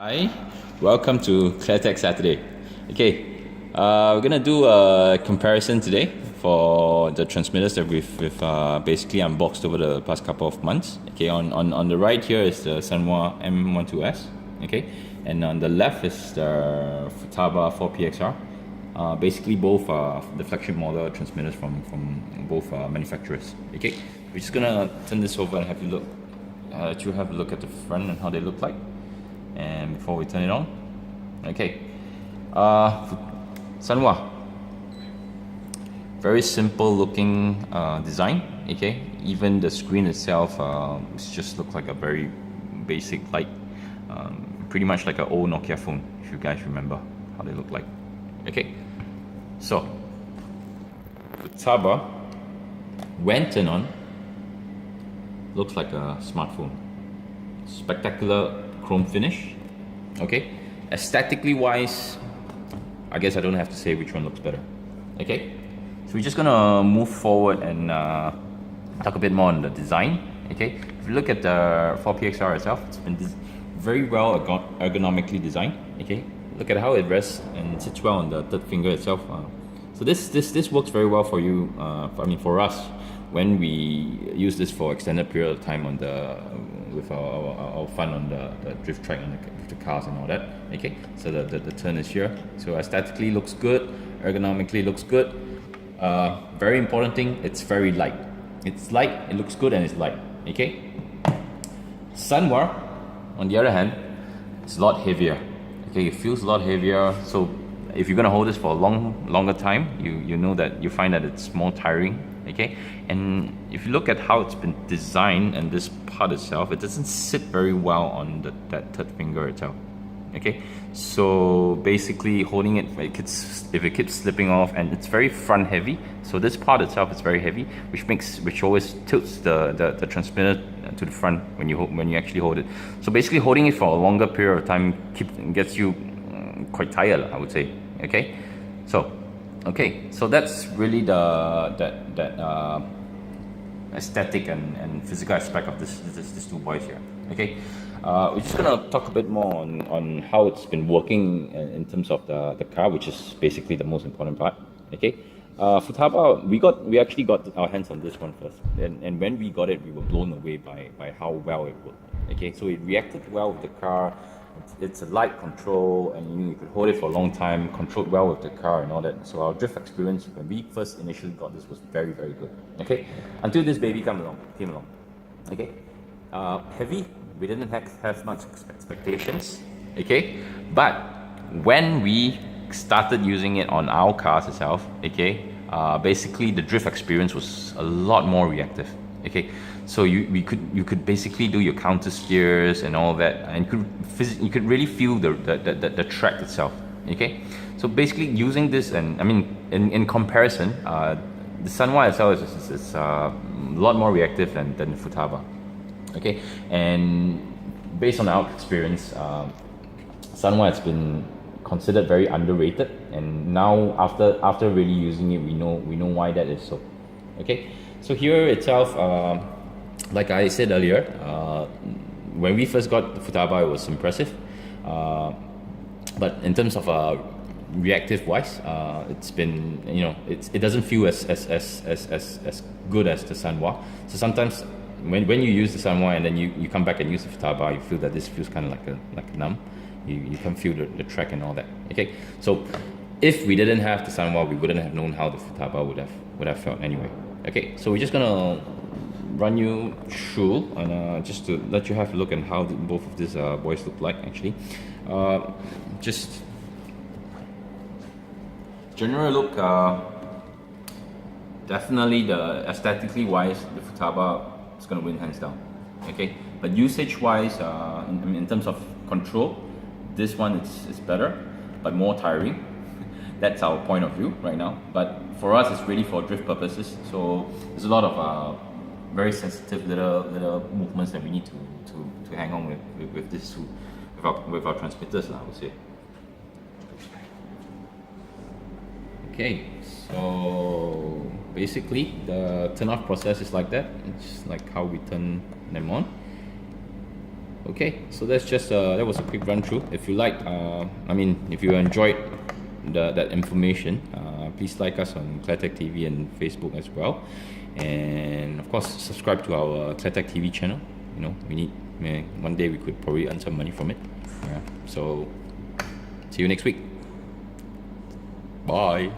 Hi, welcome to ClearTech Saturday. Okay, we're gonna do a comparison today for the transmitters that we've basically unboxed over the past couple of months. Okay, on the right here is the Sanwa M12S. Okay, and on the left is the Futaba 4PXR. Basically both the flagship model transmitters from both manufacturers. Okay, we're just gonna turn this over and have you look. Let you have a look at the front and how they look like. And before we turn it on, okay, Sanwa, very simple looking design. Okay, even the screen itself just looks like a very basic light, pretty much like an old Nokia phone, if you guys remember how they look like. Okay, so Futaba, when turned on, looks like a smartphone. Spectacular chrome finish. Okay, aesthetically wise, I guess I don't have to say which one looks better. Okay, so we're just gonna move forward and talk a bit more on the design. Okay, if you look at the 4PXR itself, it's been very well ergonomically designed. Okay, look at how it rests and sits well on the third finger itself. So this works very well for you. I mean, for us, when we use this for extended period of time on the with our fun on the drift track with the cars and all that. Okay, so the turn is here. So aesthetically looks good, ergonomically looks good. Very important thing, it's very light. It's light, it looks good, and it's light. Okay. Sanwa, on the other hand, it's a lot heavier. Okay, it feels a lot heavier. So if you're gonna hold this for a longer time, you know that you find that it's more tiring. Okay, and if you look at how it's been designed and this part itself, it doesn't sit very well on that third finger itself. Okay, so basically holding it, if it keeps slipping off, and it's very front heavy, so this part itself is very heavy, which always tilts the transmitter to the front when you actually hold it. So basically holding it for a longer period of time gets you quite tired, I would say. Okay, so that's really that aesthetic and physical aspect of these two boys here. Okay, we're just gonna talk a bit more on how it's been working in terms of the car, which is basically the most important part. Okay, Futaba, we actually got our hands on this one first, and when we got it, we were blown away by how well it worked. Okay, so it reacted well with the car. It's a light control, and you could hold it for a long time, controlled well with the car and all that. So our drift experience when we first initially got this was very, very good. Okay, until this baby came along. Okay, heavy. We didn't have much expectations. Okay, but when we started using it on our cars itself, okay, basically the drift experience was a lot more reactive. Okay, so you could basically do your counter steers and all that, and you could really feel the track itself. Okay, so basically using this, and I mean in comparison, the Sanwa itself is a lot more reactive than Futaba. Okay, and based on our experience, Sanwa has been considered very underrated, and now after really using it, we know why that is so. Okay, so here itself, like I said earlier, when we first got the Futaba, it was impressive, but in terms of reactive wise, it's been, it doesn't feel as good as the Sanwa. So sometimes when you use the Sanwa and then you come back and use the Futaba, you feel that this feels kind of like numb. You can feel the track and all that. Okay, so if we didn't have the Sanwa, we wouldn't have known how the Futaba would have felt anyway. Okay, so we're just gonna run you through and just to let you have a look at how both of these boys look like actually. Just general look, definitely the aesthetically wise, the Futaba is gonna win hands down. Okay, but usage wise, in terms of control, this one is better, but more tiring. That's our point of view right now. But for us, it's really for drift purposes. So there's a lot of very sensitive little movements that we need to hang on with this two, with our transmitters, I would say. Okay, so basically the turn off process is like that. It's like how we turn them on. Okay, so that's just that was a quick run through. If you like, if you enjoyed that information, please like us on Cleartech TV and Facebook as well, and of course subscribe to our Cleartech TV channel. You know, we need one day we could probably earn some money from it. Yeah. So see you next week. Bye.